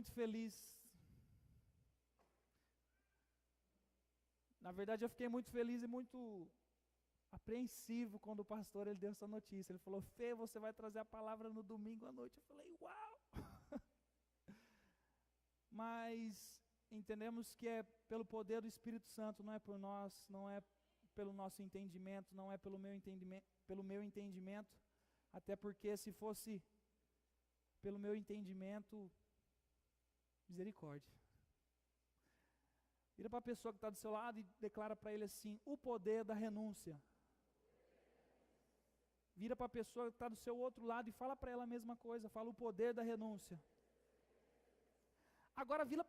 muito feliz. Na verdade, eu fiquei muito feliz e muito apreensivo quando o pastor ele deu essa notícia. Ele falou: Fê, você vai trazer a palavra no domingo à noite. Eu falei: uau! Mas entendemos que é pelo poder do Espírito Santo, não é por nós, não é pelo nosso entendimento, não é pelo meu entendimento, até porque se fosse pelo meu entendimento, misericórdia. Vira para a pessoa que está do seu lado e declara para ele assim: o poder da renúncia. Vira para a pessoa que está do seu outro lado e fala para ela a mesma coisa, fala o poder da renúncia. Agora vira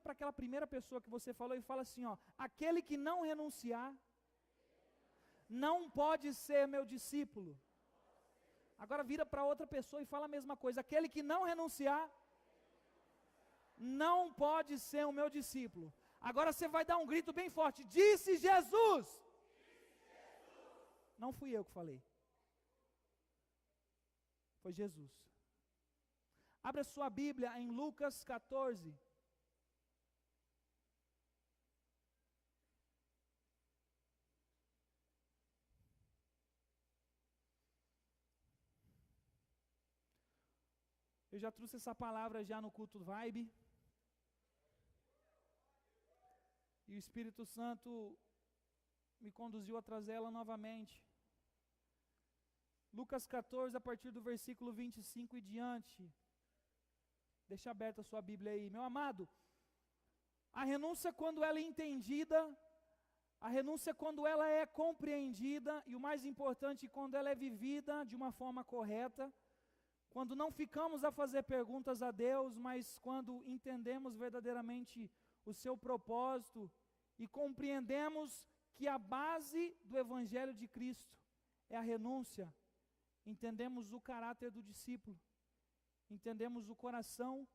para aquela primeira pessoa que você falou e fala assim, ó: aquele que não renunciar, não pode ser meu discípulo. Agora vira para outra pessoa e fala a mesma coisa: aquele que não renunciar, não pode ser o meu discípulo. Agora você vai dar um grito bem forte: disse Jesus! Não fui eu que falei, foi Jesus. Abra sua Bíblia em Lucas 14. Eu já trouxe essa palavra já no culto Vibe. E o Espírito Santo me conduziu a trazer ela novamente. Lucas 14, a partir do versículo 25 e diante. Deixa aberta a sua Bíblia aí. Meu amado, a renúncia quando ela é entendida, a renúncia quando ela é compreendida, e o mais importante, quando ela é vivida de uma forma correta, quando não ficamos a fazer perguntas a Deus, mas quando entendemos verdadeiramente o seu propósito e compreendemos que a base do Evangelho de Cristo é a renúncia, entendemos o caráter do discípulo, entendemos o coração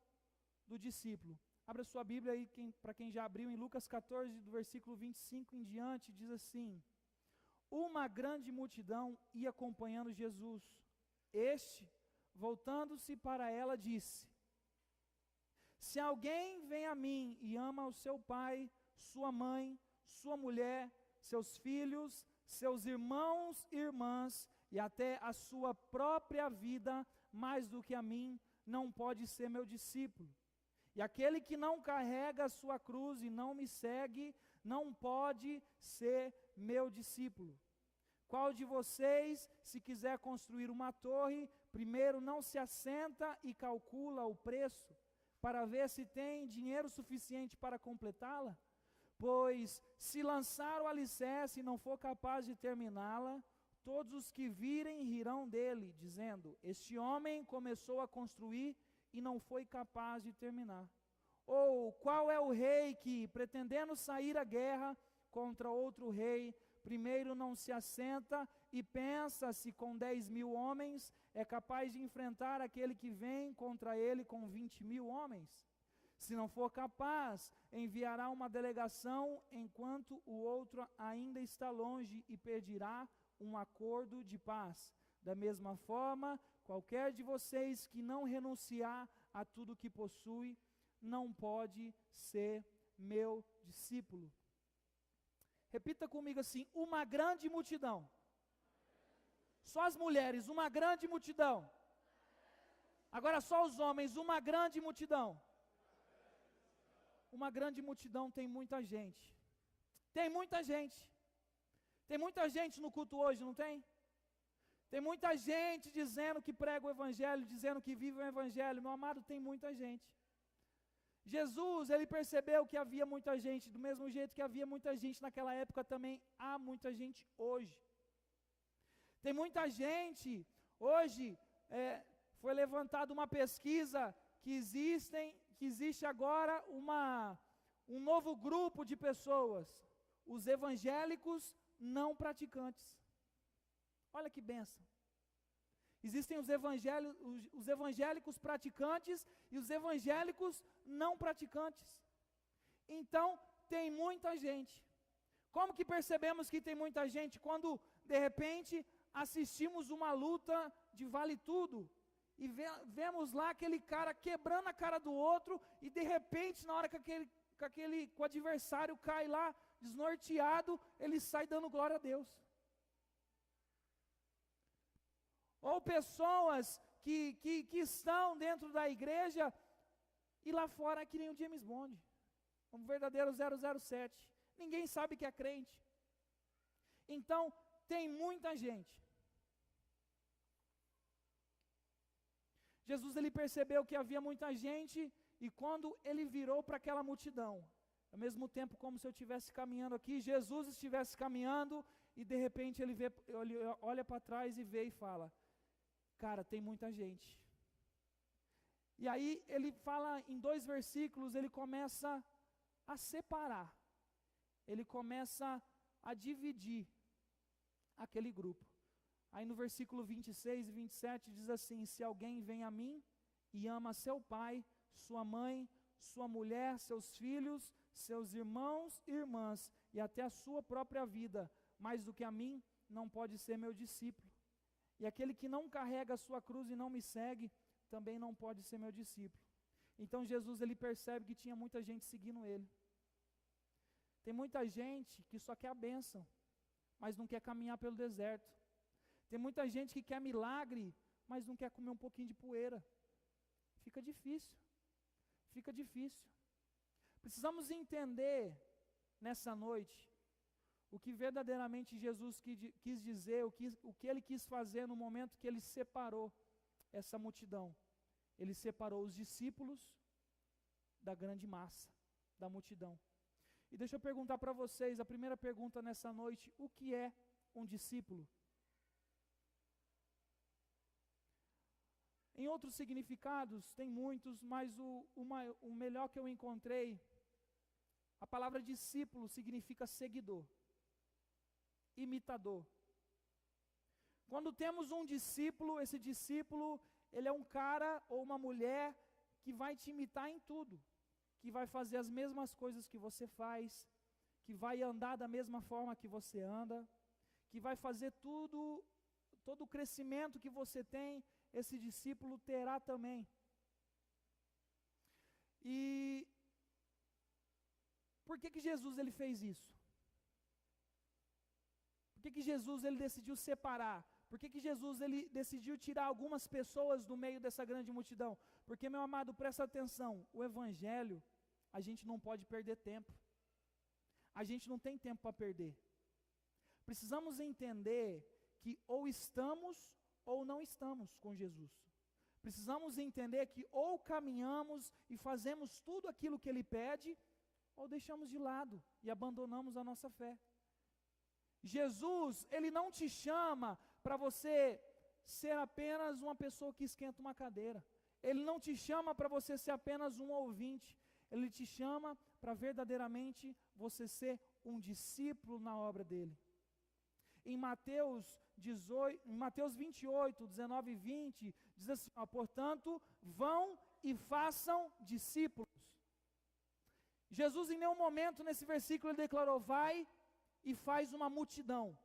do discípulo. Abra sua Bíblia aí, para quem já abriu, em Lucas 14, do versículo 25 em diante, diz assim: uma grande multidão ia acompanhando Jesus. Este, voltando-se para ela, disse: se alguém vem a mim e ama o seu pai, sua mãe, sua mulher, seus filhos, seus irmãos e irmãs, e até a sua própria vida, mais do que a mim, não pode ser meu discípulo. E aquele que não carrega a sua cruz e não me segue, não pode ser meu discípulo. Qual de vocês, se quiser construir uma torre, primeiro não se assenta e calcula o preço, para ver se tem dinheiro suficiente para completá-la? Pois, se lançar o alicerce e não for capaz de terminá-la, todos os que virem rirão dele, dizendo: este homem começou a construir e não foi capaz de terminar. Ou, qual é o rei que, pretendendo sair à guerra contra outro rei, primeiro não se assenta e pensa se com 10.000 homens é capaz de enfrentar aquele que vem contra ele com 20.000 homens? Se não for capaz, enviará uma delegação enquanto o outro ainda está longe e pedirá um acordo de paz. Da mesma forma, qualquer de vocês que não renunciar a tudo que possui, não pode ser meu discípulo. Repita comigo assim: uma grande multidão. Só as mulheres, uma grande multidão. Agora só os homens, uma grande multidão. Uma grande multidão tem muita gente. Tem muita gente. Tem muita gente no culto hoje, não tem? Tem muita gente dizendo que prega o Evangelho, dizendo que vive o Evangelho. Meu amado, tem muita gente. Jesus, ele percebeu que havia muita gente, do mesmo jeito que havia muita gente naquela época, também há muita gente hoje. Tem muita gente, hoje, foi levantada uma pesquisa que existe agora um novo grupo de pessoas, os evangélicos não praticantes. Olha que bênção. Existem os evangélicos praticantes e os evangélicos não praticantes. Então, tem muita gente. Como que percebemos que tem muita gente? Quando, de repente, assistimos uma luta de vale tudo e vemos lá aquele cara quebrando a cara do outro, e de repente, na hora que o adversário cai lá, desnorteado, ele sai dando glória a Deus. Ou pessoas que estão dentro da igreja, e lá fora é que nem o James Bond, um verdadeiro 007, ninguém sabe que é crente. Então, tem muita gente. Jesus, ele percebeu que havia muita gente, e quando ele virou para aquela multidão, ao mesmo tempo como se eu estivesse caminhando aqui, Jesus estivesse caminhando, e de repente ele olha para trás e vê e fala, cara, tem muita gente. E aí ele fala em 2 versículos, ele começa a separar, ele começa a dividir aquele grupo. Aí no versículo 26 e 27 diz assim, se alguém vem a mim e ama seu pai, sua mãe, sua mulher, seus filhos, seus irmãos e irmãs, e até a sua própria vida, mais do que a mim, não pode ser meu discípulo. E aquele que não carrega a sua cruz e não me segue, também não pode ser meu discípulo. Então Jesus, ele percebe que tinha muita gente seguindo ele. Tem muita gente que só quer a bênção, mas não quer caminhar pelo deserto. Tem muita gente que quer milagre, mas não quer comer um pouquinho de poeira. Fica difícil. Fica difícil. Precisamos entender nessa noite o que verdadeiramente Jesus quis dizer, o que ele quis fazer no momento que ele separou essa multidão. Ele separou os discípulos da grande massa, da multidão. E deixa eu perguntar para vocês, a primeira pergunta nessa noite, o que é um discípulo? Em outros significados, tem muitos, mas o melhor que eu encontrei, a palavra discípulo significa seguidor, imitador. Quando temos um discípulo, esse discípulo, ele é um cara ou uma mulher que vai te imitar em tudo, que vai fazer as mesmas coisas que você faz, que vai andar da mesma forma que você anda, que vai fazer todo o crescimento que você tem, esse discípulo terá também. E por que Jesus ele fez isso? Por que Jesus ele decidiu separar? Por que Jesus ele decidiu tirar algumas pessoas do meio dessa grande multidão? Porque, meu amado, presta atenção, o evangelho, a gente não pode perder tempo. A gente não tem tempo para perder. Precisamos entender que ou estamos ou não estamos com Jesus. Precisamos entender que ou caminhamos e fazemos tudo aquilo que Ele pede, ou deixamos de lado e abandonamos a nossa fé. Jesus, Ele não te chama para você ser apenas uma pessoa que esquenta uma cadeira. Ele não te chama para você ser apenas um ouvinte. Ele te chama para verdadeiramente você ser um discípulo na obra dEle. Em Mateus 28, 19 e 20, diz assim, portanto, vão e façam discípulos. Jesus em nenhum momento nesse versículo ele declarou, vai e faz uma multidão.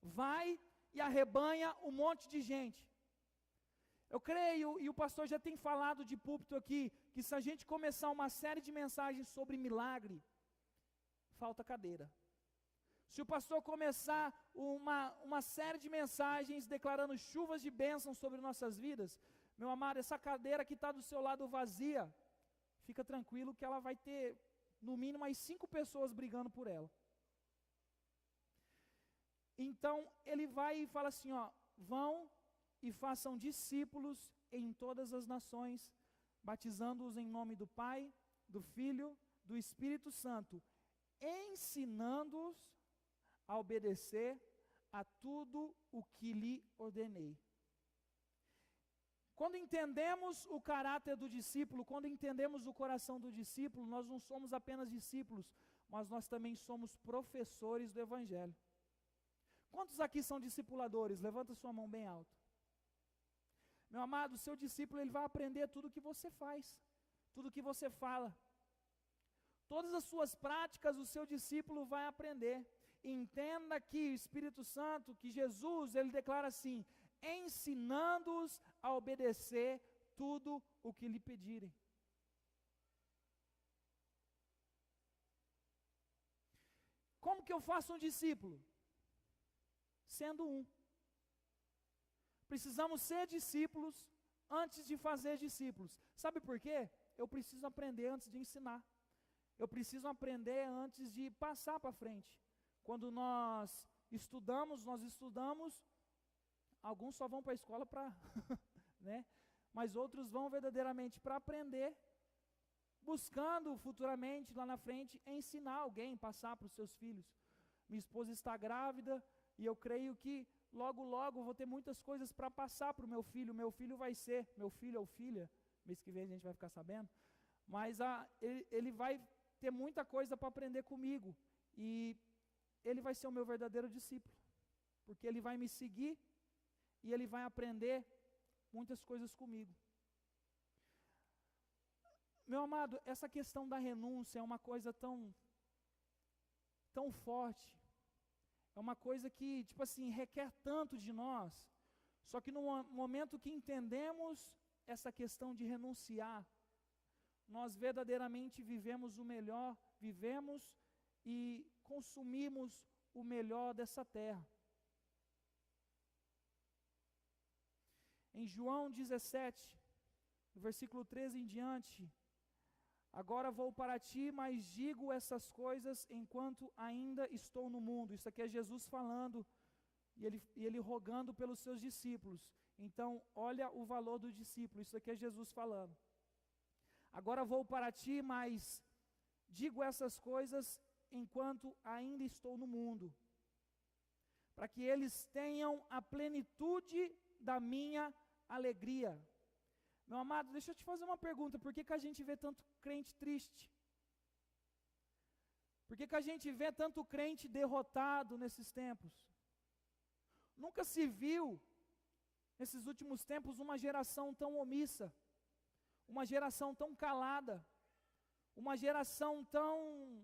Vai e arrebanha um monte de gente. Eu creio, e o pastor já tem falado de púlpito aqui, que se a gente começar uma série de mensagens sobre milagre, falta cadeira. Se o pastor começar uma série de mensagens declarando chuvas de bênçãos sobre nossas vidas, meu amado, essa cadeira que está do seu lado vazia, fica tranquilo que ela vai ter, no mínimo, mais 5 pessoas brigando por ela. Então, ele vai e fala assim, vão e façam discípulos em todas as nações, batizando-os em nome do Pai, do Filho, do Espírito Santo, ensinando-os a obedecer a tudo o que lhe ordenei. Quando entendemos o caráter do discípulo, quando entendemos o coração do discípulo, nós não somos apenas discípulos, mas nós também somos professores do Evangelho. Quantos aqui são discipuladores? Levanta sua mão bem alto. Meu amado, o seu discípulo ele vai aprender tudo o que você faz, tudo o que você fala. Todas as suas práticas o seu discípulo vai aprender. Entenda que o Espírito Santo, que Jesus, ele declara assim, ensinando-os a obedecer tudo o que lhe pedirem. Como que eu faço um discípulo? Sendo um. Precisamos ser discípulos antes de fazer discípulos. Sabe por quê? Eu preciso aprender antes de ensinar. Eu preciso aprender antes de passar para frente. Quando nós estudamos, alguns só vão para a escola para, né? Mas outros vão verdadeiramente para aprender, buscando futuramente, lá na frente, ensinar alguém, passar para os seus filhos. Minha esposa está grávida e eu creio que logo, logo vou ter muitas coisas para passar para o meu filho. Meu filho vai ser, meu filho ou filha, mês que vem a gente vai ficar sabendo, mas ele vai ter muita coisa para aprender comigo. E ele vai ser o meu verdadeiro discípulo, porque ele vai me seguir e ele vai aprender muitas coisas comigo. Meu amado, essa questão da renúncia é uma coisa tão forte, é uma coisa que, tipo assim, requer tanto de nós, só que no momento que entendemos essa questão de renunciar, nós verdadeiramente vivemos o melhor, vivemos e consumimos o melhor dessa terra. Em João 17, no versículo 13 em diante, agora vou para ti, mas digo essas coisas enquanto ainda estou no mundo. Isso aqui é Jesus falando, e ele rogando pelos seus discípulos. Então, olha o valor do discípulo, isso aqui é Jesus falando. Agora vou para ti, mas digo essas coisas enquanto ainda estou no mundo, para que eles tenham a plenitude da minha alegria. Meu amado, deixa eu te fazer uma pergunta, por que a gente vê tanto crente triste? Por que a gente vê tanto crente derrotado nesses tempos? Nunca se viu, nesses últimos tempos, uma geração tão omissa, uma geração tão calada, uma geração tão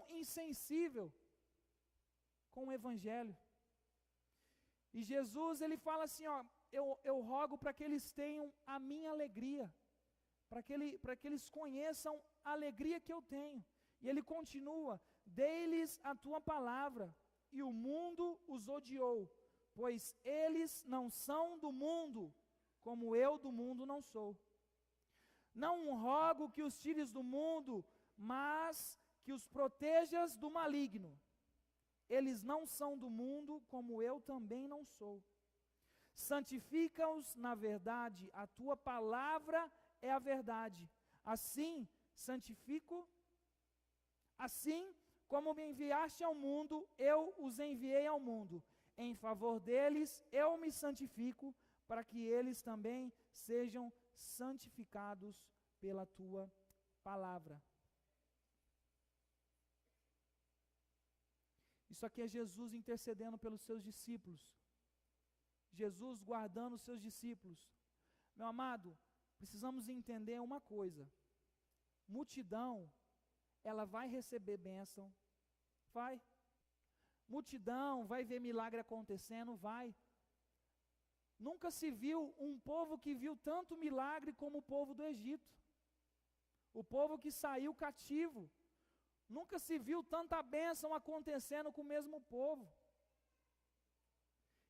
insensível com o Evangelho. E Jesus, ele fala assim, ó, eu rogo para que eles tenham a minha alegria, para que eles conheçam a alegria que eu tenho. E ele continua, dei-lhes a tua palavra, e o mundo os odiou, pois eles não são do mundo, como eu do mundo não sou. Não rogo que os tires do mundo, mas que os protejas do maligno. Eles não são do mundo, como eu também não sou. Santifica-os na verdade, a tua palavra é a verdade. Assim, assim como me enviaste ao mundo, eu os enviei ao mundo. Em favor deles, eu me santifico, para que eles também sejam santificados pela tua palavra. Isso aqui é Jesus intercedendo pelos seus discípulos. Jesus guardando os seus discípulos. Meu amado, precisamos entender uma coisa. Multidão, ela vai receber bênção, vai. Multidão vai ver milagre acontecendo, vai. Nunca se viu um povo que viu tanto milagre como o povo do Egito. O povo que saiu cativo. Nunca se viu tanta bênção acontecendo com o mesmo povo.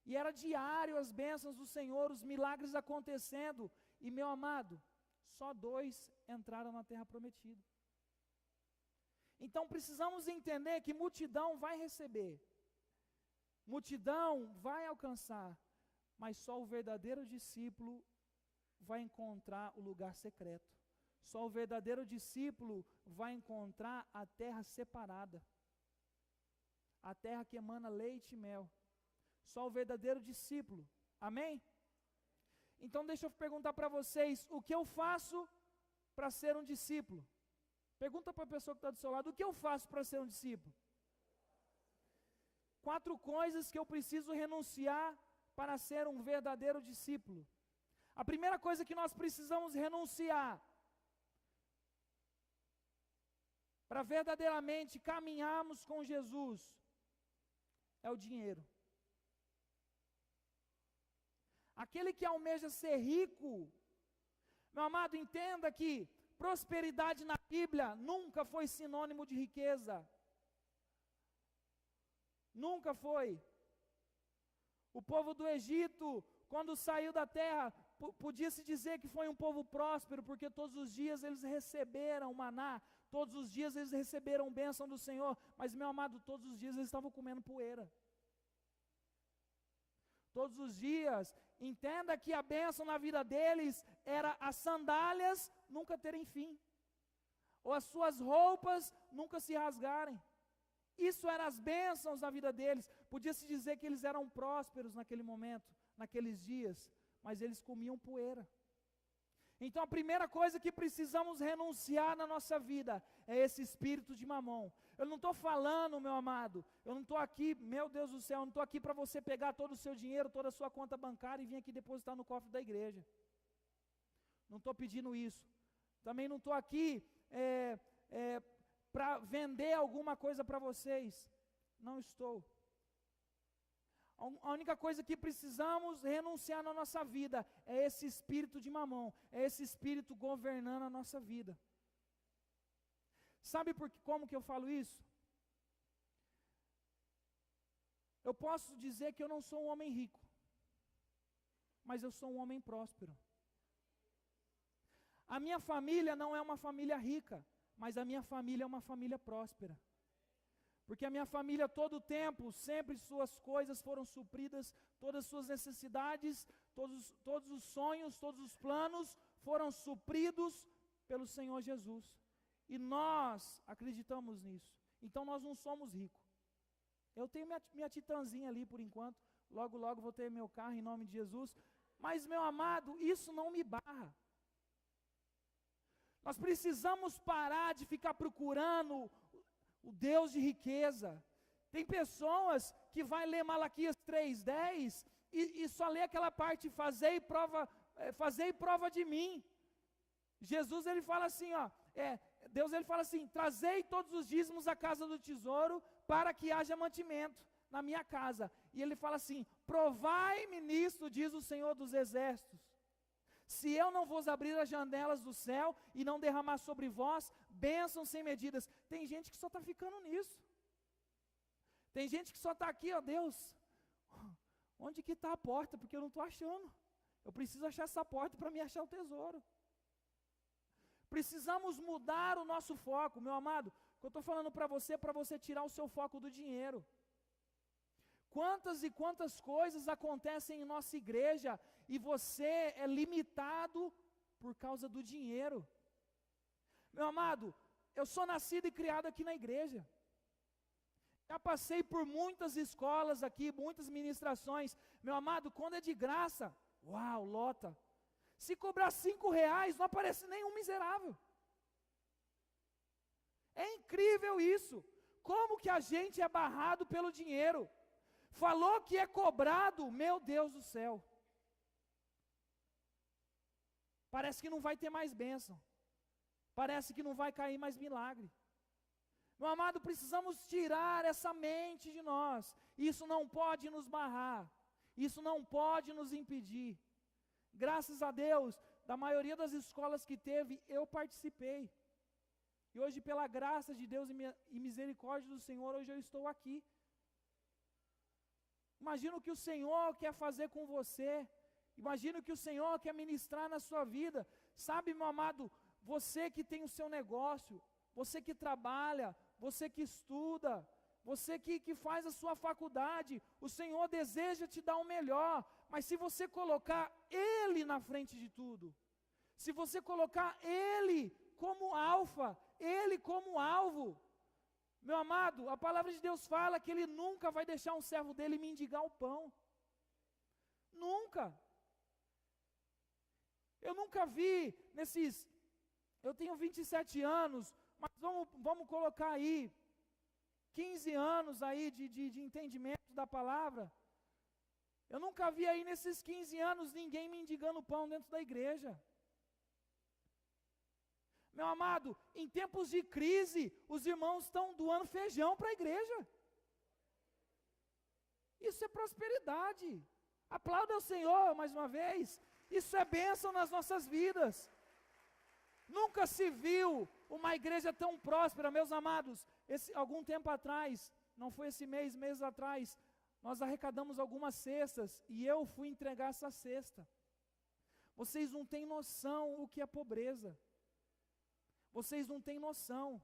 E era diário as bênçãos do Senhor, os milagres acontecendo. E meu amado, só 2 entraram na terra prometida. Então precisamos entender que multidão vai receber. Multidão vai alcançar. Mas só o verdadeiro discípulo vai encontrar o lugar secreto. Só o verdadeiro discípulo vai encontrar a terra separada. A terra que emana leite e mel. Só o verdadeiro discípulo. Amém? Então deixa eu perguntar para vocês, o que eu faço para ser um discípulo? Pergunta para a pessoa que está do seu lado, o que eu faço para ser um discípulo? 4 coisas que eu preciso renunciar para ser um verdadeiro discípulo. A primeira coisa que nós precisamos renunciar para verdadeiramente caminharmos com Jesus é o dinheiro. aquele que almeja ser rico. Meu amado, entenda que prosperidade na Bíblia nunca foi sinônimo de riqueza. Nunca foi. O povo do Egito, quando saiu da terra, podia-se dizer que foi um povo próspero, porque todos os dias eles receberam maná, todos os dias eles receberam bênção do Senhor, mas, meu amado, todos os dias eles estavam comendo poeira. Todos os dias, entenda que a bênção na vida deles era as sandálias nunca terem fim, ou as suas roupas nunca se rasgarem. Isso eram as bênçãos na vida deles. Podia-se dizer que eles eram prósperos naquele momento, naqueles dias, mas eles comiam poeira. Então a primeira coisa que precisamos renunciar na nossa vida é esse espírito de mamão. Eu não estou falando, meu amado, eu não estou aqui, meu Deus do céu, eu não estou aqui para você pegar todo o seu dinheiro, toda a sua conta bancária e vir aqui depositar no cofre da igreja. Não estou pedindo isso. Também não estou aqui para vender alguma coisa para vocês. Não estou. A única coisa que precisamos renunciar na nossa vida é esse espírito de mamão, é esse espírito governando a nossa vida. Sabe como que eu falo isso? Eu posso dizer que eu não sou um homem rico, mas eu sou um homem próspero. A minha família não é uma família rica, mas a minha família é uma família próspera. Porque a minha família, todo o tempo, sempre suas coisas foram supridas, todas as suas necessidades, todos os sonhos, todos os planos foram supridos pelo Senhor Jesus. E nós acreditamos nisso. Então nós não somos ricos. Eu tenho minha titãzinha ali por enquanto, logo logo vou ter meu carro em nome de Jesus. Mas, meu amado, isso não me barra. Nós precisamos parar de ficar procurando o Deus de riqueza. Tem pessoas que vai ler Malaquias 3:10 e só lê aquela parte, fazei prova de mim. Jesus ele fala assim, Deus ele fala assim, trazei todos os dízimos à casa do tesouro para que haja mantimento na minha casa. E ele fala assim, provai-me nisto, diz o Senhor dos Exércitos. Se eu não vos abrir as janelas do céu e não derramar sobre vós bênçãos sem medidas. Tem gente que só está ficando nisso. Tem gente que só está aqui, Deus, onde que está a porta? Porque eu não estou achando. Eu preciso achar essa porta para me achar o tesouro. Precisamos mudar o nosso foco, meu amado. O que eu estou falando para você tirar o seu foco do dinheiro. Quantas e quantas coisas acontecem em nossa igreja e você é limitado por causa do dinheiro. Meu amado, eu sou nascido e criado aqui na igreja. Já passei por muitas escolas aqui, muitas ministrações. Meu amado, quando é de graça, uau, lota. Se cobrar R$5, não aparece nenhum miserável. É incrível isso. Como que a gente é barrado pelo dinheiro? Falou que é cobrado, meu Deus do céu. Parece que não vai ter mais bênção. Parece que não vai cair mais milagre. Meu amado, precisamos tirar essa mente de nós. Isso não pode nos barrar. Isso não pode nos impedir. Graças a Deus, da maioria das escolas que teve, eu participei. E hoje, pela graça de Deus e misericórdia do Senhor, hoje eu estou aqui. Imagina o que o Senhor quer fazer com você. Imagina o que o Senhor quer ministrar na sua vida. Sabe, meu amado, você que tem o seu negócio, você que trabalha, você que estuda, você que faz a sua faculdade, o Senhor deseja te dar o melhor, mas se você colocar Ele na frente de tudo, se você colocar Ele como alfa, Ele como alvo, meu amado, a palavra de Deus fala que Ele nunca vai deixar um servo dele mendigar o pão. Nunca. Eu nunca vi eu tenho 27 anos, mas vamos colocar aí, 15 anos aí de entendimento da palavra. Eu nunca vi aí nesses 15 anos ninguém mendigando pão dentro da igreja. Meu amado, em tempos de crise, os irmãos estão doando feijão para a igreja. Isso é prosperidade. Aplauda o Senhor mais uma vez. Isso é bênção nas nossas vidas. Nunca se viu uma igreja tão próspera, meus amados. Algum tempo atrás, não foi esse mês atrás, nós arrecadamos algumas cestas e eu fui entregar essa cesta. Vocês não têm noção o que é pobreza. Vocês não têm noção.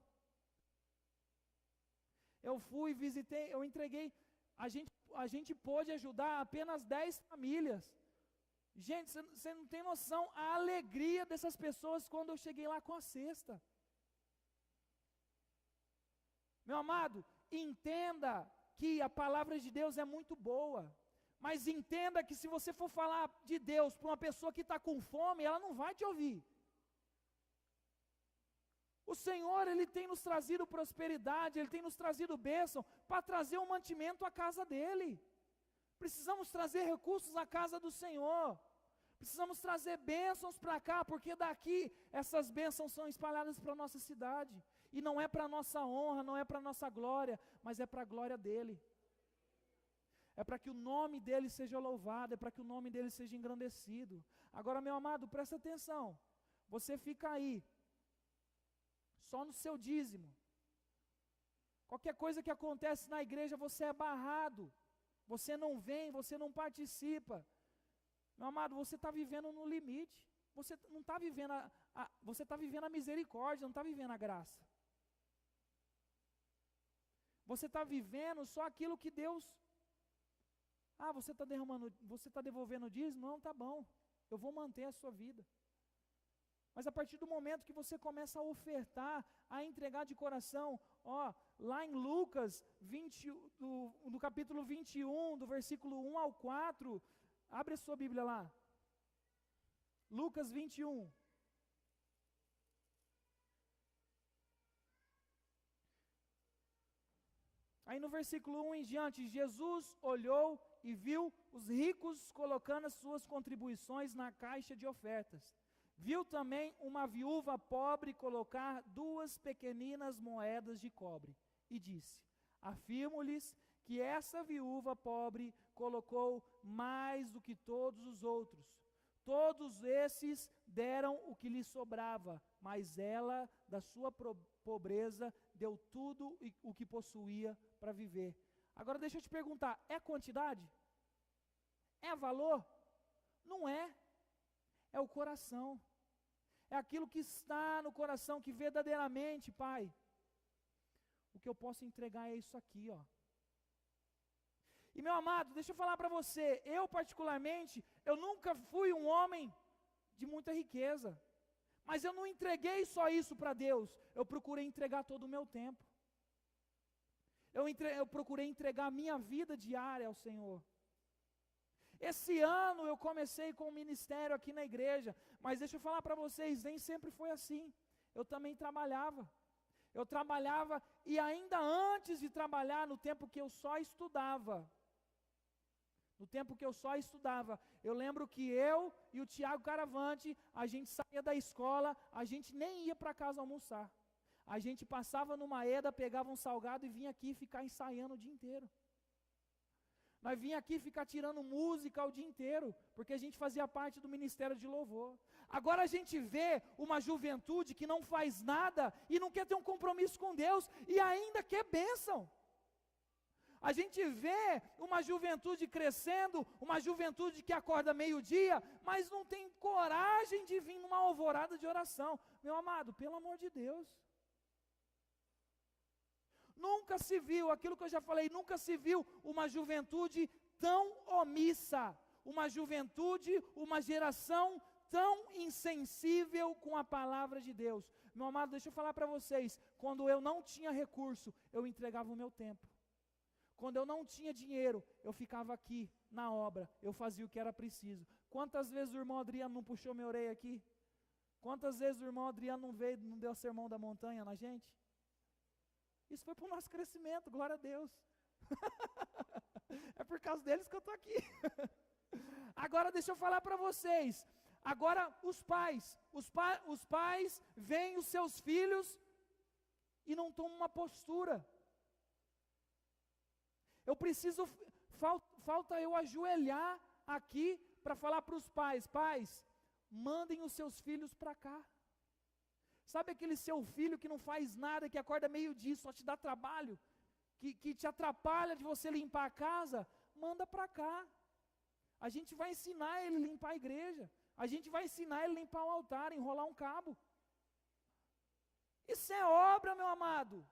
Eu fui, visitei, eu entreguei, a gente pôde ajudar apenas 10 famílias. Gente, você não tem noção a alegria dessas pessoas quando eu cheguei lá com a cesta. Meu amado, entenda que a palavra de Deus é muito boa, mas entenda que se você for falar de Deus para uma pessoa que está com fome, ela não vai te ouvir. O Senhor, Ele tem nos trazido prosperidade, Ele tem nos trazido bênção, para trazer um mantimento à casa dEle. Precisamos trazer recursos à casa do Senhor, precisamos trazer bênçãos para cá, porque daqui essas bênçãos são espalhadas para a nossa cidade, e não é para a nossa honra, não é para a nossa glória, mas é para a glória dEle, é para que o nome dEle seja louvado, é para que o nome dEle seja engrandecido. Agora, meu amado, presta atenção, você fica aí, só no seu dízimo, qualquer coisa que acontece na igreja, você é barrado, você não vem, você não participa. Meu amado, você está vivendo no limite, você não está vivendo você está vivendo a misericórdia, não está vivendo a graça. Você está vivendo só aquilo que Deus, você está derramando, você está devolvendo o dízimo? Não, tá bom, eu vou manter a sua vida. Mas a partir do momento que você começa a ofertar, a entregar de coração, lá em Lucas 20, no capítulo 21, do versículo 1 ao 4, abre a sua Bíblia lá. Lucas 21. Aí no versículo 1 em diante, Jesus olhou e viu os ricos colocando as suas contribuições na caixa de ofertas. Viu também uma viúva pobre colocar 2 pequeninas moedas de cobre, e disse: afirmo-lhes que essa viúva pobre colocou mais do que todos os outros. Todos esses deram o que lhe sobrava, mas ela, da sua pobreza, deu tudo o que possuía para viver. Agora deixa eu te perguntar, é quantidade? É valor? Não é. É o coração, é aquilo que está no coração, que verdadeiramente, Pai, o que eu posso entregar é isso aqui, E meu amado, deixa eu falar para você, eu particularmente, eu nunca fui um homem de muita riqueza, mas eu não entreguei só isso para Deus, eu procurei entregar todo o meu tempo, eu procurei entregar a minha vida diária ao Senhor. Esse ano eu comecei com um ministério aqui na igreja, mas deixa eu falar para vocês, nem sempre foi assim. Eu também trabalhava e ainda antes de trabalhar, no tempo que eu só estudava, eu lembro que eu e o Tiago Caravante, a gente saía da escola, a gente nem ia para casa almoçar. A gente passava numa EDA, pegava um salgado e vinha aqui ficar ensaiando o dia inteiro. Nós vinha aqui ficar tirando música o dia inteiro, porque a gente fazia parte do ministério de louvor. Agora a gente vê uma juventude que não faz nada e não quer ter um compromisso com Deus e ainda quer bênção. A gente vê uma juventude crescendo, uma juventude que acorda meio-dia, mas não tem coragem de vir numa alvorada de oração. Meu amado, pelo amor de Deus. Nunca se viu, aquilo que eu já falei, nunca se viu uma juventude tão omissa, uma juventude, uma geração tão insensível com a palavra de Deus. Meu amado, deixa eu falar para vocês, quando eu não tinha recurso, eu entregava o meu tempo. Quando eu não tinha dinheiro, eu ficava aqui na obra, eu fazia o que era preciso. Quantas vezes o irmão Adriano não puxou minha orelha aqui? Quantas vezes o irmão Adriano não veio, não deu sermão da montanha na gente? Isso foi para o nosso crescimento, glória a Deus. É por causa deles que eu estou aqui. Agora deixa eu falar para vocês. Agora os pais veem os seus filhos e não tomam uma postura. Falta eu ajoelhar aqui para falar para os pais: pais, mandem os seus filhos para cá. Sabe aquele seu filho que não faz nada, que acorda meio-dia, só te dá trabalho, que te atrapalha de você limpar a casa? Manda para cá. A gente vai ensinar ele a limpar a igreja. A gente vai ensinar ele a limpar o altar, enrolar um cabo. Isso é obra, meu amado.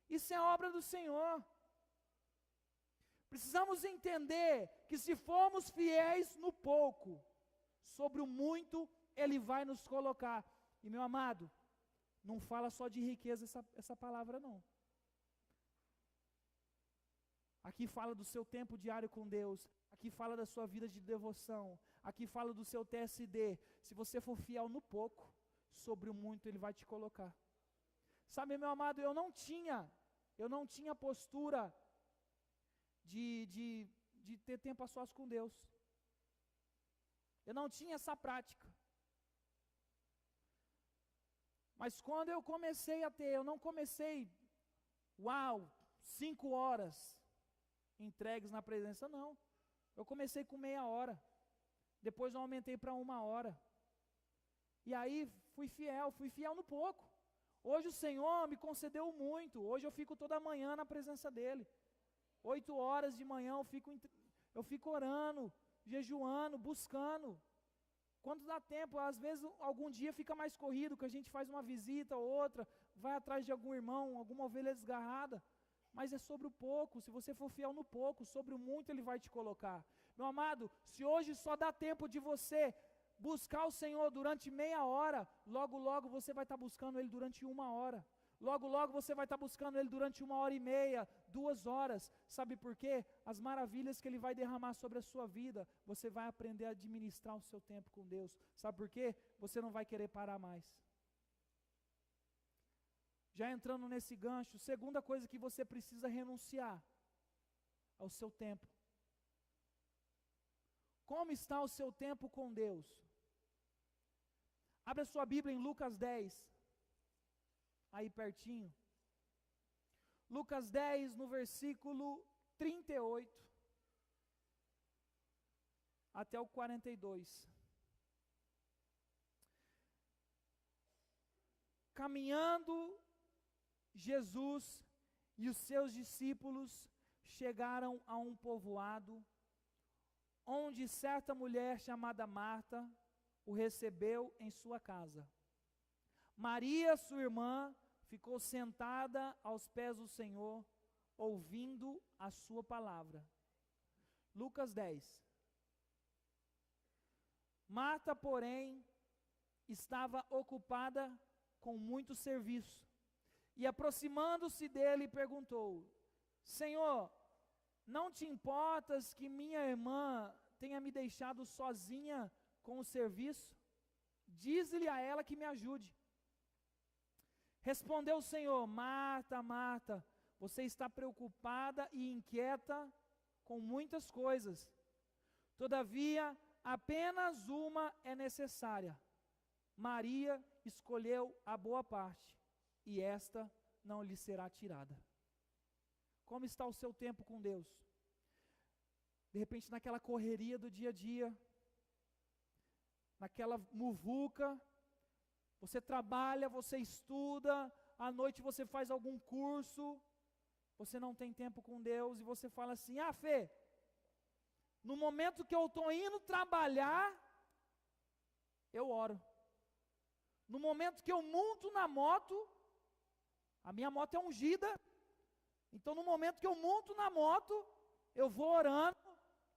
Isso é obra do Senhor. Precisamos entender que se formos fiéis no pouco, sobre o muito Ele vai nos colocar. E meu amado, não fala só de riqueza essa palavra não. Aqui fala do seu tempo diário com Deus. Aqui fala da sua vida de devoção. Aqui fala do seu TSD. Se você for fiel no pouco, sobre o muito Ele vai te colocar. Sabe, meu amado, eu não tinha postura de ter tempo a sós com Deus. Eu não tinha essa prática. Mas quando eu comecei a ter, eu não comecei, 5 horas entregues na presença, não. Eu comecei com meia hora. Depois eu aumentei para 1 hora. E aí fui fiel no pouco. Hoje o Senhor me concedeu muito. Hoje eu fico toda manhã na presença dEle. 8 horas de manhã eu fico orando, jejuando, buscando. Quando dá tempo, às vezes algum dia fica mais corrido, que a gente faz uma visita ou outra, vai atrás de algum irmão, alguma ovelha desgarrada. Mas é sobre o pouco. Se você for fiel no pouco, sobre o muito Ele vai te colocar. Meu amado, se hoje só dá tempo de você buscar o Senhor durante meia hora, logo logo você vai estar buscando Ele durante 1 hora. Logo logo você vai estar buscando Ele durante 1h30, 2 horas. Sabe por quê? As maravilhas que Ele vai derramar sobre a sua vida, você vai aprender a administrar o seu tempo com Deus. Sabe por quê? Você não vai querer parar mais. Já entrando nesse gancho, segunda coisa que você precisa renunciar ao seu tempo. Como está o seu tempo com Deus? Abra sua Bíblia em Lucas 10, aí pertinho. Lucas 10, no versículo 38 até o 42. Caminhando, Jesus e os seus discípulos chegaram a um povoado, onde certa mulher chamada Marta o recebeu em sua casa. Maria, sua irmã, ficou sentada aos pés do Senhor, ouvindo a sua palavra. Lucas 10. Marta, porém, estava ocupada com muito serviço, e aproximando-se dele, perguntou: Senhor, não te importas que minha irmã tenha me deixado sozinha com o serviço? Dize-lhe a ela que me ajude. Respondeu o Senhor: Marta, Marta, você está preocupada e inquieta com muitas coisas. Todavia, apenas uma é necessária. Maria escolheu a boa parte, e esta não lhe será tirada. Como está o seu tempo com Deus? De repente, naquela correria do dia a dia, naquela muvuca, você trabalha, você estuda, à noite você faz algum curso, você não tem tempo com Deus, e você fala assim: Fê, no momento que eu estou indo trabalhar, eu oro. No momento que eu monto na moto, a minha moto é ungida, então no momento que eu monto na moto, eu vou orando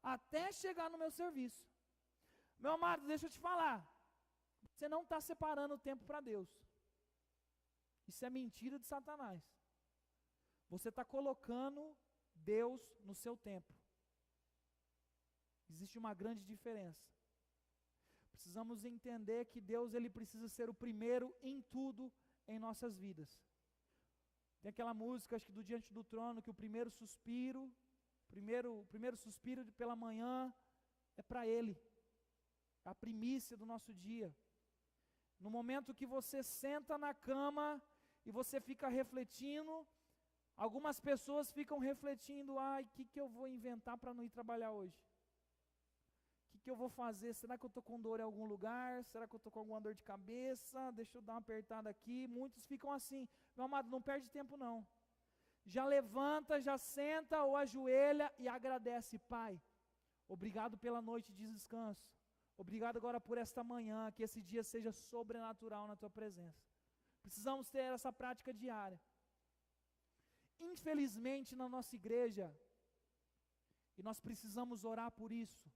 até chegar no meu serviço. Meu amado, deixa eu te falar, você não está separando o tempo para Deus. Isso é mentira de Satanás. Você está colocando Deus no seu tempo. Existe uma grande diferença. Precisamos entender que Deus, Ele precisa ser o primeiro em tudo em nossas vidas. Tem aquela música, acho que do Diante do Trono, que o primeiro suspiro pela manhã é para Ele. É a primícia do nosso dia. No momento que você senta na cama e você fica refletindo, algumas pessoas ficam refletindo: o que eu vou inventar para não ir trabalhar hoje? que eu vou fazer? Será que eu estou com dor em algum lugar? Será que eu estou com alguma dor de cabeça? Deixa eu dar uma apertada aqui. Muitos ficam assim. Meu amado, não perde tempo não. Já levanta, já senta ou ajoelha e agradece. Pai, obrigado pela noite de descanso. Obrigado agora por esta manhã, que esse dia seja sobrenatural na tua presença. Precisamos ter essa prática diária. Infelizmente na nossa igreja, e nós precisamos orar por isso,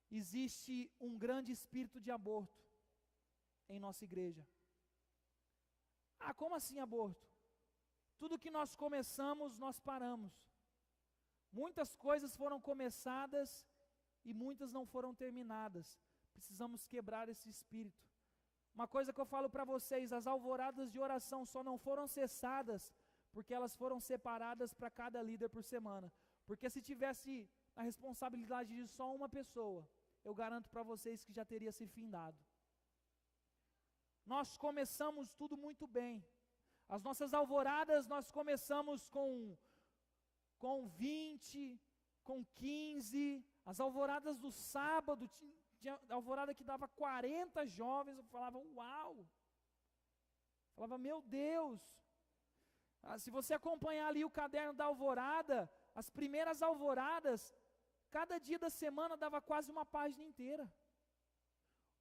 existe um grande espírito de aborto em nossa igreja. Ah, como assim aborto? Tudo que nós começamos, nós paramos. Muitas coisas foram começadas e muitas não foram terminadas. Precisamos quebrar esse espírito. Uma coisa que eu falo para vocês, as alvoradas de oração só não foram cessadas porque elas foram separadas para cada líder por semana. Porque se tivesse a responsabilidade de só uma pessoa, eu garanto para vocês que já teria se findado. Nós começamos tudo muito bem. As nossas alvoradas nós começamos com 20, com 15, as alvoradas do sábado, tinha alvorada que dava 40 jovens, eu falava, uau! Eu falava, meu Deus! Se você acompanhar ali o caderno da alvorada, as primeiras alvoradas, cada dia da semana dava quase uma página inteira.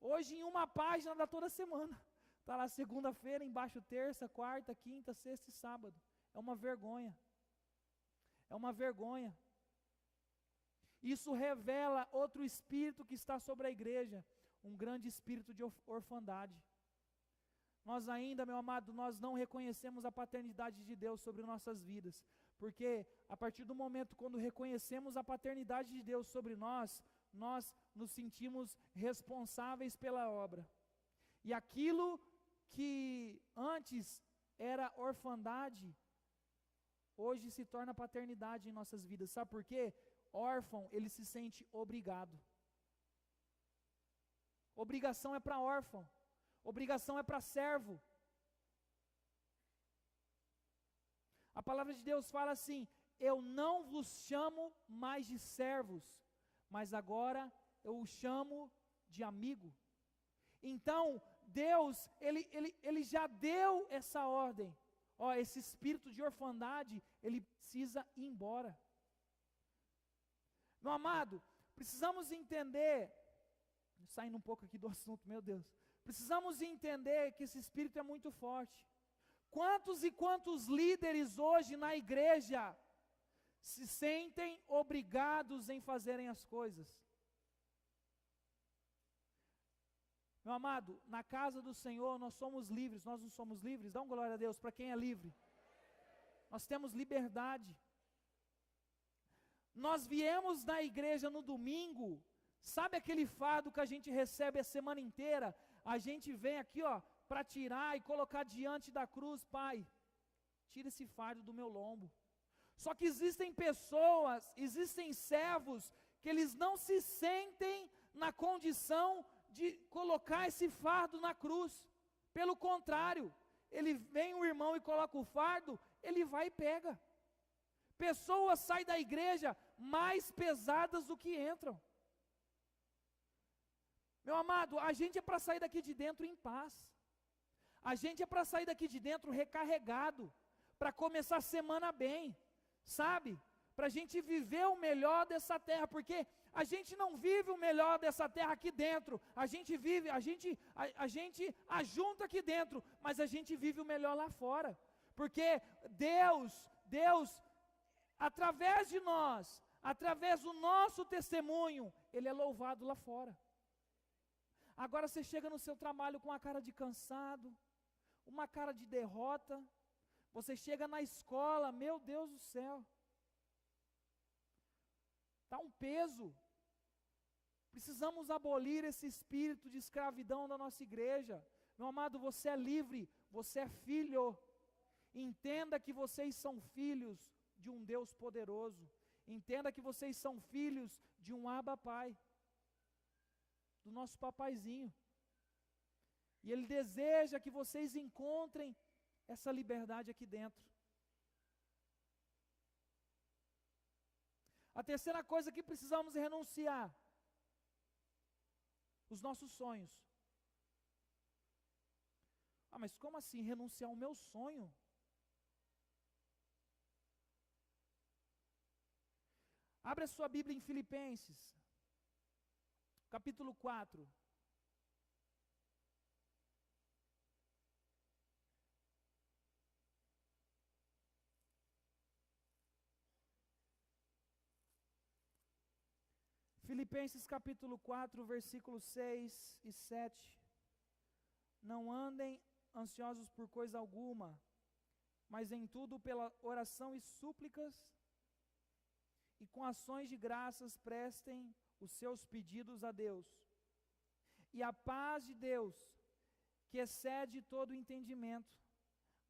Hoje em uma página dá toda semana. Está lá segunda-feira, embaixo terça, quarta, quinta, sexta e sábado. É uma vergonha. É uma vergonha. Isso revela outro espírito que está sobre a igreja, um grande espírito de orfandade. Nós ainda, meu amado, nós não reconhecemos a paternidade de Deus sobre nossas vidas, porque a partir do momento quando reconhecemos a paternidade de Deus sobre nós, nós nos sentimos responsáveis pela obra. E aquilo que antes era orfandade, hoje se torna paternidade em nossas vidas. Sabe por quê? Órfão, ele se sente obrigado. Obrigação é para órfão. Obrigação é para servo. A palavra de Deus fala assim: eu não vos chamo mais de servos, mas agora eu os chamo de amigo. Então, Deus, Ele já deu essa ordem. Ó, esse espírito de orfandade, ele precisa ir embora. Meu amado, precisamos entender, saindo um pouco aqui do assunto, meu Deus, precisamos entender que esse espírito é muito forte. Quantos e quantos líderes hoje na igreja se sentem obrigados em fazerem as coisas? Meu amado, na casa do Senhor nós somos livres. Nós não somos livres? Dá uma glória a Deus para quem é livre. Nós temos liberdade. Nós viemos na igreja no domingo, sabe aquele fardo que a gente recebe a semana inteira? A gente vem aqui, ó, para tirar e colocar diante da cruz. Pai, tira esse fardo do meu lombo. Só que existem pessoas, existem servos, que eles não se sentem na condição de colocar esse fardo na cruz. Pelo contrário, ele vem o irmão e coloca o fardo, ele vai e pega. Pessoas saem da igreja mais pesadas do que entram. Meu amado, a gente é para sair daqui de dentro em paz. A gente é para sair daqui de dentro recarregado, para começar a semana bem, sabe? Para a gente viver o melhor dessa terra, porque a gente não vive o melhor dessa terra aqui dentro. A gente vive, a gente ajunta aqui dentro, mas a gente vive o melhor lá fora. Porque Deus, através de nós, através do nosso testemunho, Ele é louvado lá fora. Agora você chega no seu trabalho com uma cara de cansado, uma cara de derrota. Você chega na escola, meu Deus do céu, está um peso. Precisamos abolir esse espírito de escravidão da nossa igreja. Meu amado, você é livre, você é filho. Entenda que vocês são filhos de um Deus poderoso. Entenda que vocês são filhos de um Abba Pai, do nosso papaizinho. E Ele deseja que vocês encontrem essa liberdade aqui dentro. A terceira coisa que precisamos renunciar os nossos sonhos. Ah, mas como assim renunciar ao meu sonho? Abre a sua Bíblia em Filipenses, capítulo 4. Filipenses capítulo 4, versículos 6 e 7. Não andem ansiosos por coisa alguma, mas em tudo pela oração e súplicas, e com ações de graças prestem os seus pedidos a Deus. E a paz de Deus, que excede todo o entendimento,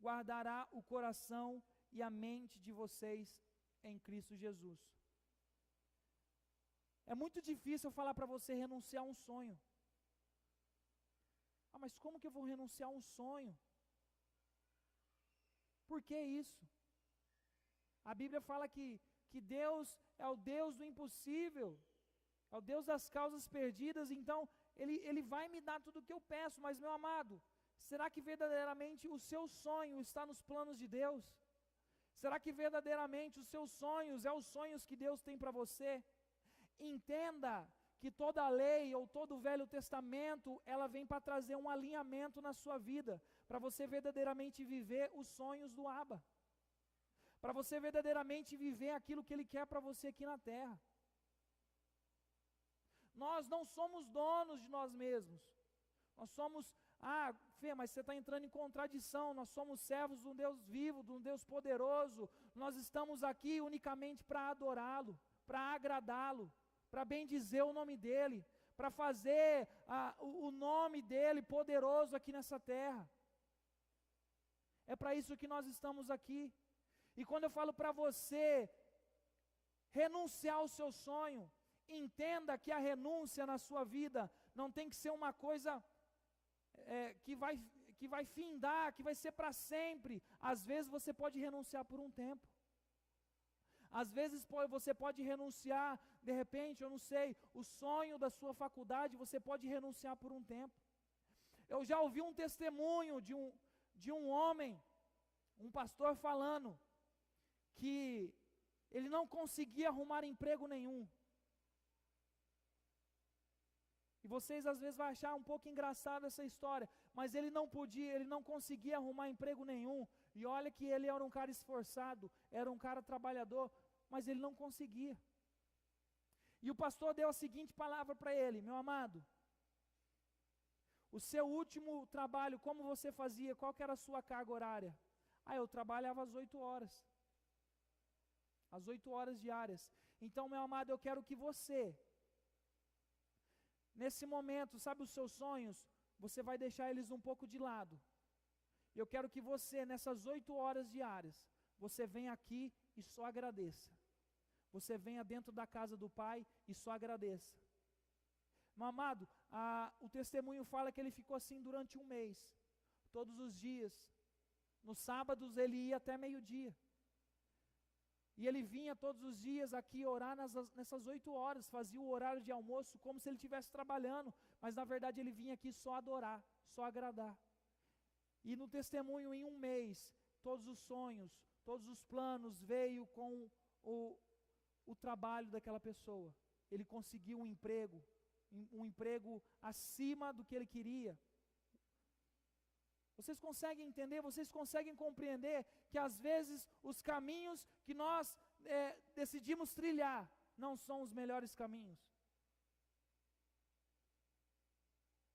guardará o coração e a mente de vocês em Cristo Jesus. É muito difícil eu falar para você renunciar a um sonho. Ah, mas como que eu vou renunciar a um sonho? Por que isso? A Bíblia fala que Deus é o Deus do impossível, é o Deus das causas perdidas, então Ele vai me dar tudo o que eu peço, mas meu amado, será que verdadeiramente o seu sonho está nos planos de Deus? Será que verdadeiramente os seus sonhos, os sonhos que Deus tem para você? Entenda que toda a lei ou todo o Velho Testamento, ela vem para trazer um alinhamento na sua vida, para você verdadeiramente viver os sonhos do Abba, para você verdadeiramente viver aquilo que Ele quer para você aqui na terra. Nós não somos donos de nós mesmos, nós somos, Fê, mas você está entrando em contradição, nós somos servos de um Deus vivo, de um Deus poderoso, nós estamos aqui unicamente para adorá-lo, para agradá-lo, para bendizer o nome dEle, para fazer o nome dEle poderoso aqui nessa terra. É para isso que nós estamos aqui. E quando eu falo para você renunciar ao seu sonho, entenda que a renúncia na sua vida não tem que ser uma coisa que vai findar, que vai ser para sempre. Às vezes você pode renunciar por um tempo. Às vezes você pode renunciar, de repente, eu não sei, o sonho da sua faculdade, você pode renunciar por um tempo. Eu já ouvi um testemunho de um homem, um pastor falando que ele não conseguia arrumar emprego nenhum. E vocês às vezes vão achar um pouco engraçado essa história, mas ele não conseguia arrumar emprego nenhum. E olha que ele era um cara esforçado, era um cara trabalhador, mas ele não conseguia. E o pastor deu a seguinte palavra para ele: meu amado, o seu último trabalho, como você fazia? Qual que era a sua carga horária? Eu trabalhava às 8 horas. Às 8 horas diárias. Então, meu amado, eu quero que você, nesse momento, sabe os seus sonhos, você vai deixar eles um pouco de lado. Eu quero que você, nessas 8 horas diárias, você venha aqui e só agradeça. Você venha dentro da casa do Pai e só agradeça. Meu amado, o testemunho fala que ele ficou assim durante um mês, todos os dias. Nos sábados ele ia até meio-dia. E ele vinha todos os dias aqui orar nessas 8 horas, fazia o horário de almoço como se ele estivesse trabalhando, mas na verdade ele vinha aqui só adorar, só agradar. E no testemunho, em um mês, todos os sonhos, todos os planos veio com o trabalho daquela pessoa. Ele conseguiu um emprego acima do que ele queria. Vocês conseguem entender, vocês conseguem compreender que às vezes os caminhos que nós decidimos trilhar não são os melhores caminhos?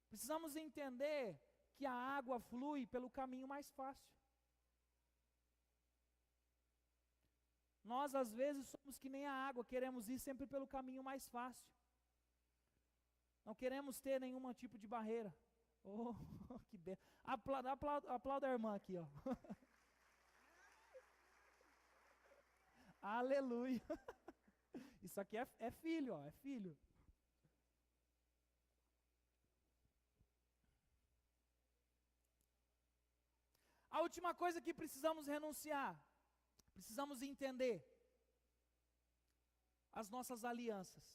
Precisamos entender que a água flui pelo caminho mais fácil. Nós às vezes somos que nem a água, queremos ir sempre pelo caminho mais fácil. Não queremos ter nenhum tipo de barreira. Oh, que belo. Aplauda a irmã aqui, ó. Aleluia. Isso aqui é filho, ó, é filho. A última coisa que precisamos renunciar, precisamos entender as nossas alianças.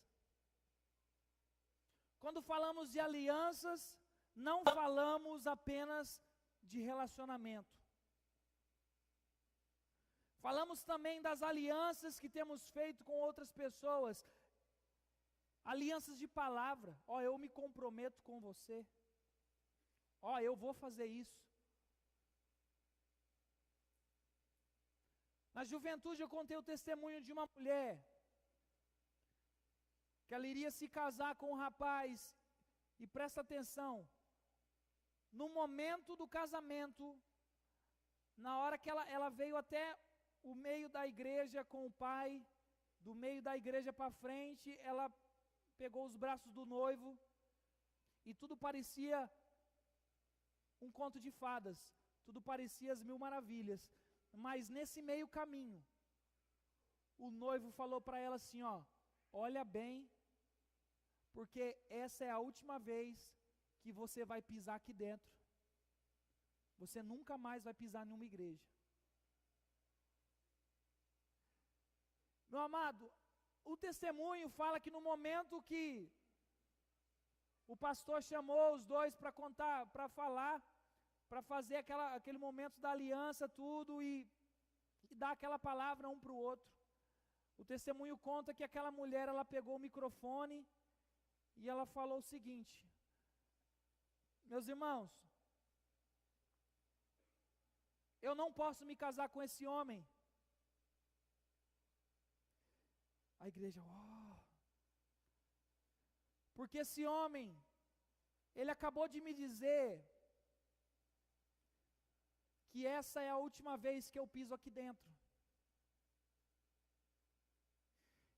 Quando falamos de alianças, não falamos apenas de relacionamento. Falamos também das alianças que temos feito com outras pessoas. Alianças de palavra. Ó, eu me comprometo com você. Ó, eu vou fazer isso. Na juventude eu contei o testemunho de uma mulher que ela iria se casar com um rapaz, e presta atenção, no momento do casamento, na hora que ela veio até o meio da igreja com o pai, do meio da igreja para frente, ela pegou os braços do noivo, e tudo parecia um conto de fadas, tudo parecia as mil maravilhas, mas nesse meio caminho, o noivo falou para ela assim, ó, olha bem, porque essa é a última vez que você vai pisar aqui dentro. Você nunca mais vai pisar em uma igreja. Meu amado, o testemunho fala que no momento que o pastor chamou os dois para contar, para falar, para fazer aquele momento da aliança, tudo, e dar aquela palavra um para o outro. O testemunho conta que aquela mulher, ela pegou o microfone e ela falou o seguinte: meus irmãos, eu não posso me casar com esse homem. A igreja, porque esse homem, ele acabou de me dizer que essa é a última vez que eu piso aqui dentro.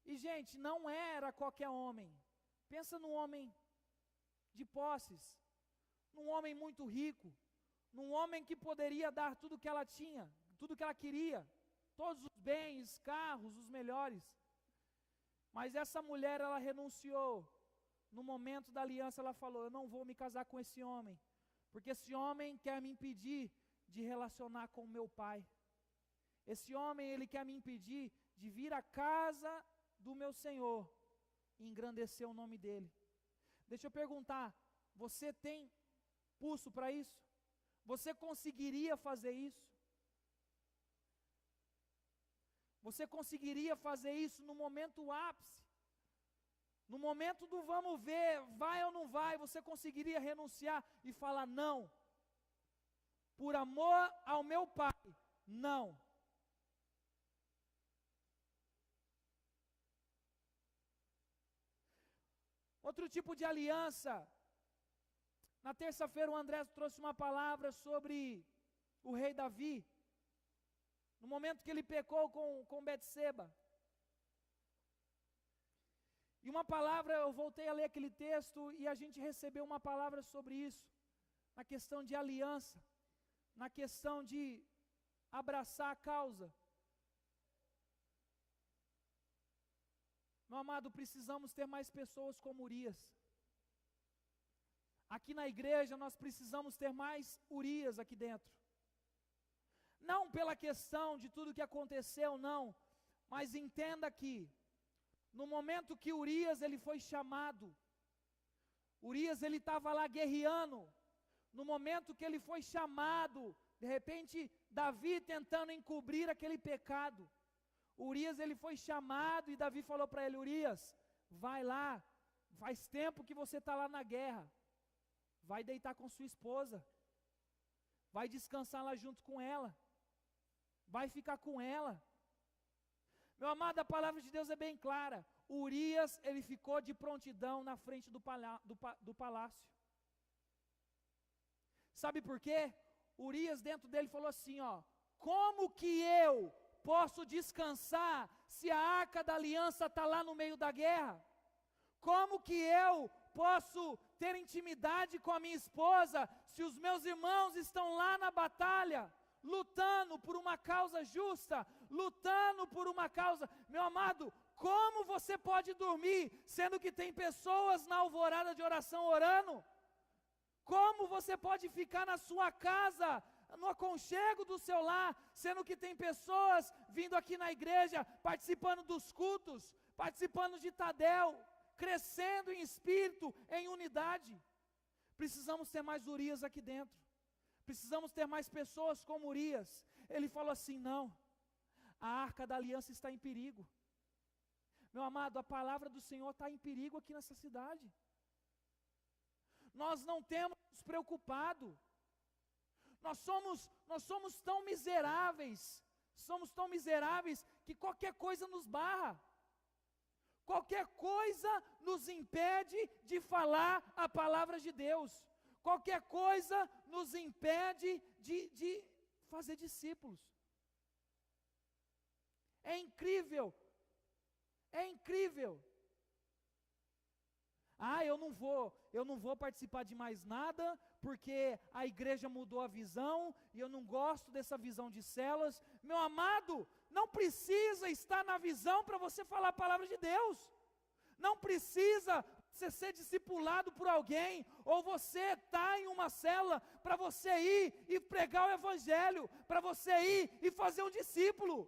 E gente, não era qualquer homem. Pensa num homem de posses, num homem muito rico, num homem que poderia dar tudo que ela tinha, tudo que ela queria, todos os bens, carros, os melhores. Mas essa mulher, ela renunciou. No momento da aliança, ela falou: eu não vou me casar com esse homem, porque esse homem quer me impedir de relacionar com o meu pai. Esse homem, ele quer me impedir de vir à casa do meu Senhor e engrandecer o nome dele. Deixa eu perguntar, você tem pulso para isso? Você conseguiria fazer isso? Você conseguiria fazer isso no momento ápice? No momento do vamos ver, vai ou não vai, você conseguiria renunciar e falar não? Por amor ao meu pai, não. Outro tipo de aliança. Na terça-feira o André trouxe uma palavra sobre o rei Davi. No momento que ele pecou com Betseba. E uma palavra, eu voltei a ler aquele texto e a gente recebeu uma palavra sobre isso. Na questão de aliança. Na questão de abraçar a causa. Meu amado, precisamos ter mais pessoas como Urias. Aqui na igreja nós precisamos ter mais Urias aqui dentro. Não pela questão de tudo que aconteceu, não. Mas entenda que, no momento que Urias ele foi chamado, Urias ele estava lá guerreando. No momento que ele foi chamado, de repente Davi tentando encobrir aquele pecado. Urias ele foi chamado e Davi falou para ele: Urias, vai lá, faz tempo que você está lá na guerra, vai deitar com sua esposa, vai descansar lá junto com ela, vai ficar com ela. Meu amado, a palavra de Deus é bem clara. Urias ele ficou de prontidão na frente do palácio. Sabe por quê? Urias dentro dele falou assim, ó: como que eu posso descansar se a arca da aliança está lá no meio da guerra? Como que eu posso ter intimidade com a minha esposa se os meus irmãos estão lá na batalha, lutando por uma causa justa, lutando por uma causa? Meu amado, como você pode dormir sendo que tem pessoas na alvorada de oração orando? Como você pode ficar na sua casa, no aconchego do seu lar, sendo que tem pessoas vindo aqui na igreja, participando dos cultos, participando de Tadel, crescendo em espírito, em unidade. Precisamos ter mais Urias aqui dentro. Precisamos ter mais pessoas como Urias. Ele falou assim: não, a arca da aliança está em perigo. Meu amado, a palavra do Senhor está em perigo aqui nessa cidade. Nós não temos nos preocupado. Nós somos tão miseráveis que qualquer coisa nos barra. Qualquer coisa nos impede de falar a palavra de Deus. Qualquer coisa nos impede de fazer discípulos. É incrível. É incrível. Eu não vou participar de mais nada, porque a igreja mudou a visão, e eu não gosto dessa visão de células. Meu amado, não precisa estar na visão para você falar a palavra de Deus. Não precisa você ser discipulado por alguém, ou você estar em uma célula, para você ir e pregar o evangelho, para você ir e fazer um discípulo.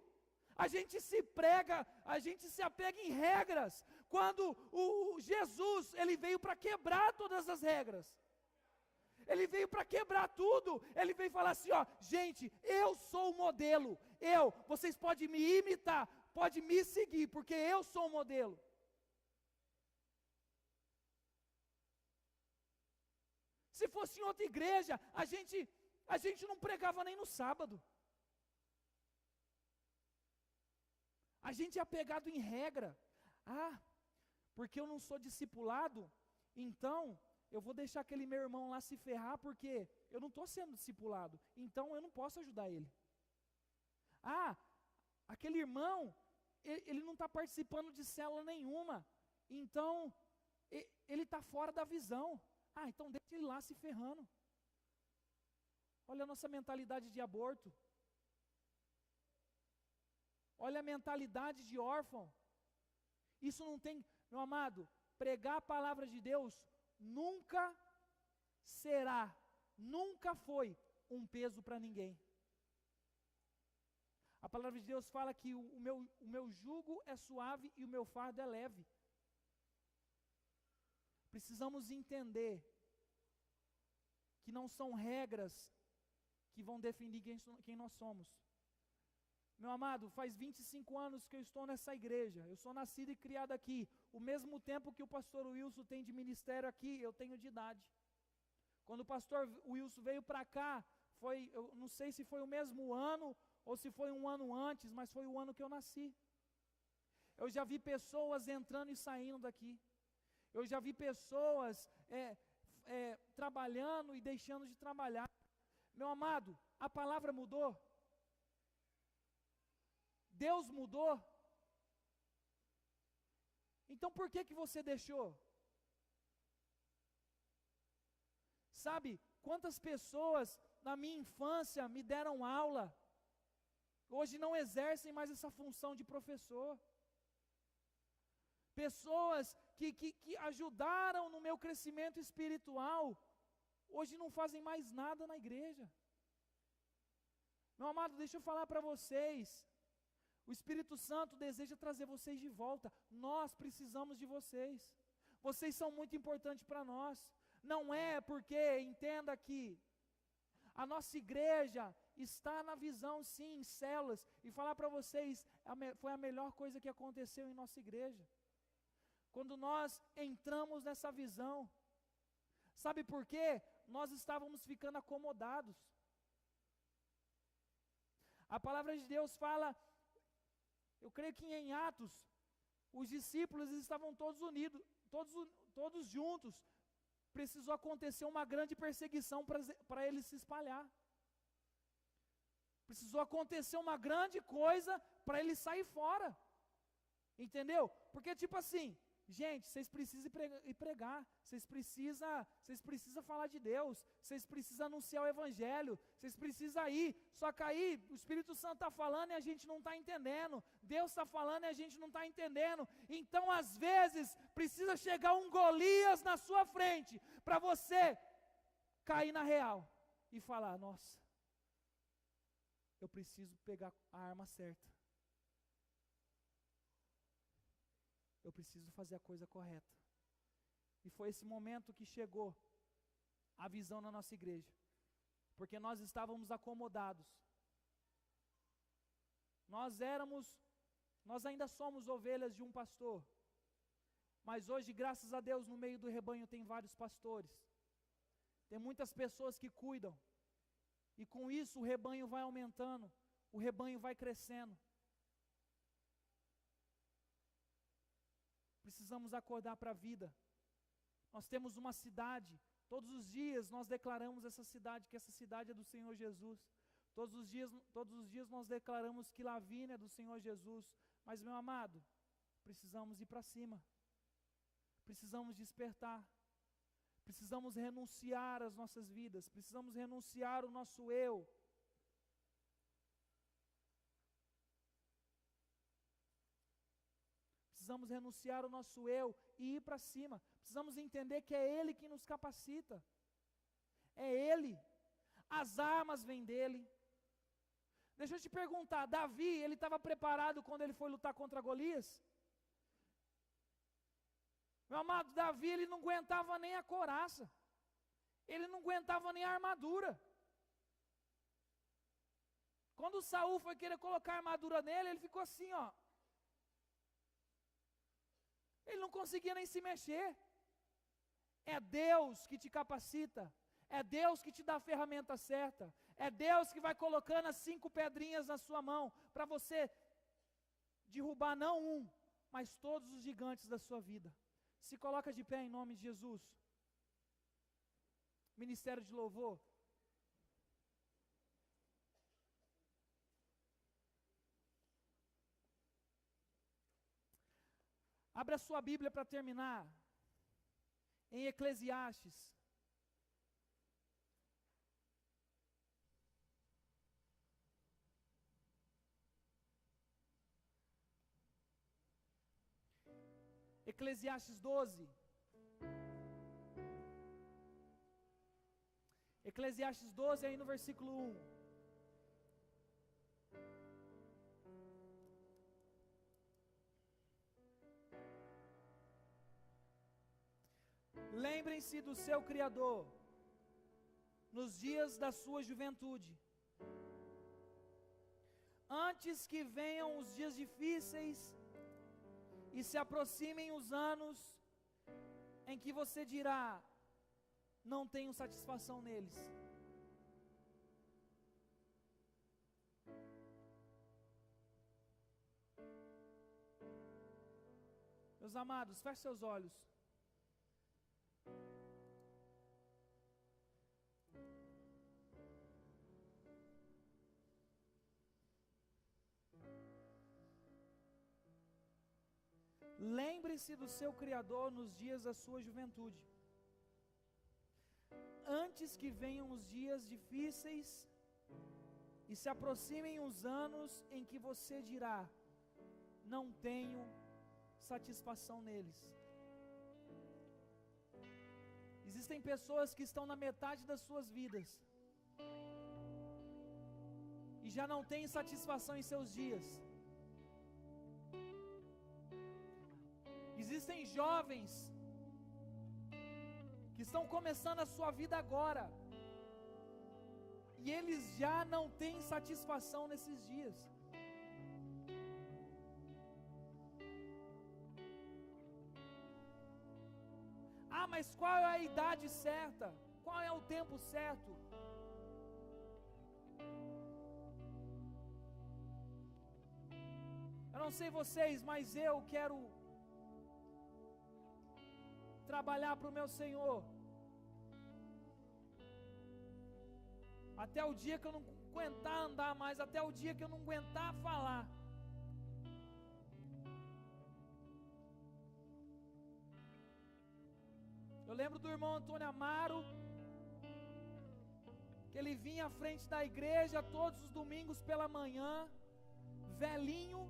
A gente se apega em regras, quando o Jesus, ele veio para quebrar todas as regras. Ele veio para quebrar tudo. Ele veio falar assim, ó, gente, eu sou o modelo. Vocês podem me imitar, podem me seguir, porque eu sou o modelo. Se fosse em outra igreja, a gente não pregava nem no sábado. A gente é apegado em regra. Porque eu não sou discipulado, então eu vou deixar aquele meu irmão lá se ferrar, porque eu não estou sendo discipulado, então eu não posso ajudar ele. Aquele irmão, ele não está participando de célula nenhuma, então ele está fora da visão. Então deixa ele lá se ferrando. Olha a nossa mentalidade de aborto. Olha a mentalidade de órfão. Isso não tem, meu amado, pregar a palavra de Deus nunca foi um peso para ninguém. A palavra de Deus fala que o meu jugo é suave e o meu fardo é leve. Precisamos entender que não são regras que vão definir quem nós somos. Meu amado, faz 25 anos que eu estou nessa igreja. Eu sou nascido e criado aqui. O mesmo tempo que o pastor Wilson tem de ministério aqui, eu tenho de idade. Quando o pastor Wilson veio para cá, eu não sei se foi o mesmo ano ou se foi um ano antes, mas foi o ano que eu nasci. Eu já vi pessoas entrando e saindo daqui. Eu já vi pessoas trabalhando e deixando de trabalhar. Meu amado, a palavra mudou. Deus mudou. Então por que você deixou? Sabe, quantas pessoas na minha infância me deram aula, hoje não exercem mais essa função de professor. Pessoas que ajudaram no meu crescimento espiritual, hoje não fazem mais nada na igreja. Meu amado, deixa eu falar para vocês, o Espírito Santo deseja trazer vocês de volta. Nós precisamos de vocês. Vocês são muito importantes para nós. Não é porque, entenda que a nossa igreja está na visão, sim, em células. E falar para vocês, foi a melhor coisa que aconteceu em nossa igreja. Quando nós entramos nessa visão. Sabe por quê? Nós estávamos ficando acomodados. A palavra de Deus fala, eu creio que em Atos, os discípulos estavam todos unidos, todos juntos. Precisou acontecer uma grande perseguição para eles se espalhar. Precisou acontecer uma grande coisa para eles sair fora. Entendeu? Porque tipo assim, gente, vocês precisam ir pregar, vocês precisam falar de Deus, vocês precisam anunciar o Evangelho, vocês precisam ir. Só que aí o Espírito Santo está falando e a gente não está entendendo, Deus está falando e a gente não está entendendo. Então às vezes precisa chegar um Golias na sua frente, para você cair na real e falar, nossa, eu preciso pegar a arma certa. eu preciso fazer a coisa correta. E foi esse momento que chegou a visão na nossa igreja, porque nós estávamos acomodados. Nós ainda somos ovelhas de um pastor, mas hoje, graças a Deus, no meio do rebanho tem vários pastores, tem muitas pessoas que cuidam, e com isso o rebanho vai aumentando, o rebanho vai crescendo. Precisamos acordar para a vida. Nós temos uma cidade, todos os dias nós declaramos essa cidade, que essa cidade é do Senhor Jesus. Todos os dias nós declaramos que Lavina é do Senhor Jesus. Mas, meu amado, precisamos ir para cima. Precisamos despertar. Precisamos renunciar às nossas vidas. Precisamos renunciar o nosso eu. Precisamos renunciar o nosso eu e ir para cima. Precisamos entender que é Ele que nos capacita. É Ele. As armas vêm dEle. Deixa eu te perguntar, Davi, ele estava preparado quando ele foi lutar contra Golias? Meu amado, Davi, ele não aguentava nem a couraça. Ele não aguentava nem a armadura. Quando Saul foi querer colocar a armadura nele, ele ficou assim, ó. Ele não conseguia nem se mexer. É Deus que te capacita. É Deus que te dá a ferramenta certa. É Deus que vai colocando as 5 pedrinhas na sua mão, para você derrubar não um, mas todos os gigantes da sua vida. Se coloca de pé em nome de Jesus. Ministério de louvor. Abra a sua Bíblia para terminar, em Eclesiastes. Eclesiastes 12. Eclesiastes 12, aí no versículo 1. Lembrem-se do seu Criador nos dias da sua juventude, antes que venham os dias difíceis e se aproximem os anos em que você dirá: não tenho satisfação neles. Meus amados, feche seus olhos. Lembre-se do seu Criador nos dias da sua juventude, antes que venham os dias difíceis e se aproximem os anos em que você dirá: não tenho satisfação neles. Existem pessoas que estão na metade das suas vidas e já não têm satisfação em seus dias. Existem jovens que estão começando a sua vida agora e eles já não têm satisfação nesses dias. Ah, mas qual é a idade certa? Qual é o tempo certo? Eu não sei vocês, mas eu quero trabalhar para o meu Senhor até o dia que eu não aguentar andar mais, até o dia que eu não aguentar falar. Eu lembro do irmão Antônio Amaro, que ele vinha à frente da igreja todos os domingos pela manhã, velhinho.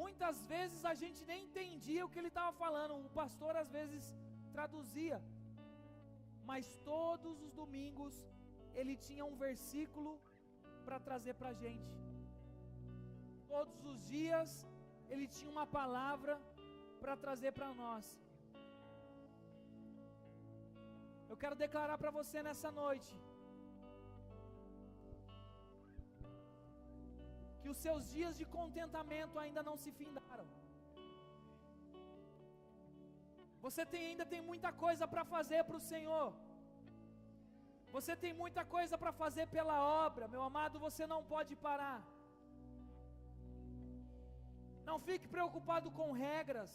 Muitas vezes a gente nem entendia o que ele estava falando, o pastor às vezes traduzia, mas todos os domingos ele tinha um versículo para trazer para a gente. Todos os dias Ele tinha uma palavra para trazer para nós. Eu quero declarar para você nessa noite que os seus dias de contentamento ainda não se findaram. Você ainda tem muita coisa para fazer para o Senhor. Você tem muita coisa para fazer pela obra, meu amado, você não pode parar. Não fique preocupado com regras.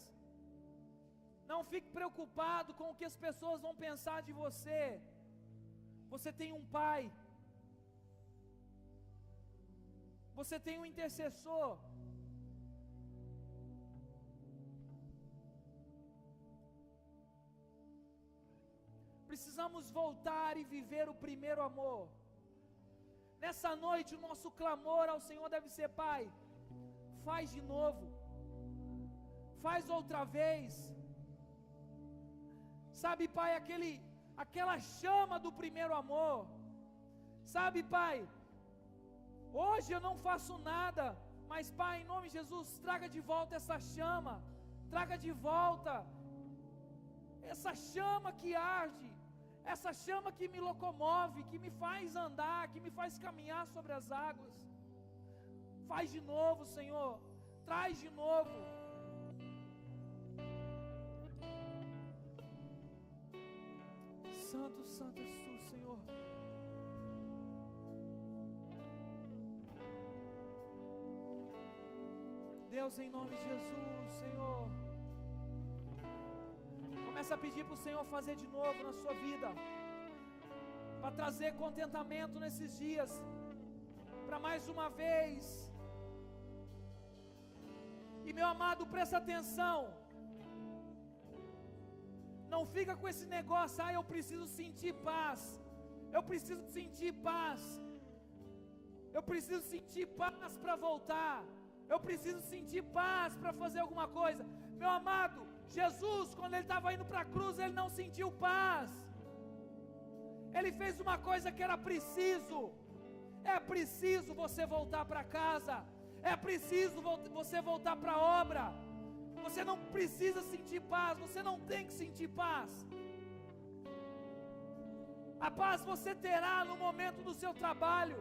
Não fique preocupado com o que as pessoas vão pensar de você. Você tem um Pai. Você tem um intercessor. Precisamos voltar e viver o primeiro amor. Nessa noite o nosso clamor ao Senhor deve ser: Pai, faz de novo, faz outra vez. Sabe, Pai, aquela chama do primeiro amor. Sabe, Pai, hoje eu não faço nada, mas Pai, em nome de Jesus, traga de volta essa chama, traga de volta essa chama que arde, essa chama que me locomove, que me faz andar, que me faz caminhar sobre as águas. Faz de novo, Senhor, traz de novo. Santo, santo és tu, Senhor. Deus, em nome de Jesus, Senhor, começa a pedir para o Senhor fazer de novo na sua vida, para trazer contentamento nesses dias, para mais uma vez. E meu amado, presta atenção, não fica com esse negócio: eu preciso sentir paz, eu preciso sentir paz, eu preciso sentir paz para voltar, eu preciso sentir paz para fazer alguma coisa. Meu amado, Jesus, quando Ele estava indo para a cruz, Ele não sentiu paz. Ele fez uma coisa que era preciso. É preciso você voltar para casa. É preciso você voltar para a obra. Você não precisa sentir paz. Você não tem que sentir paz. A paz você terá no momento do seu trabalho.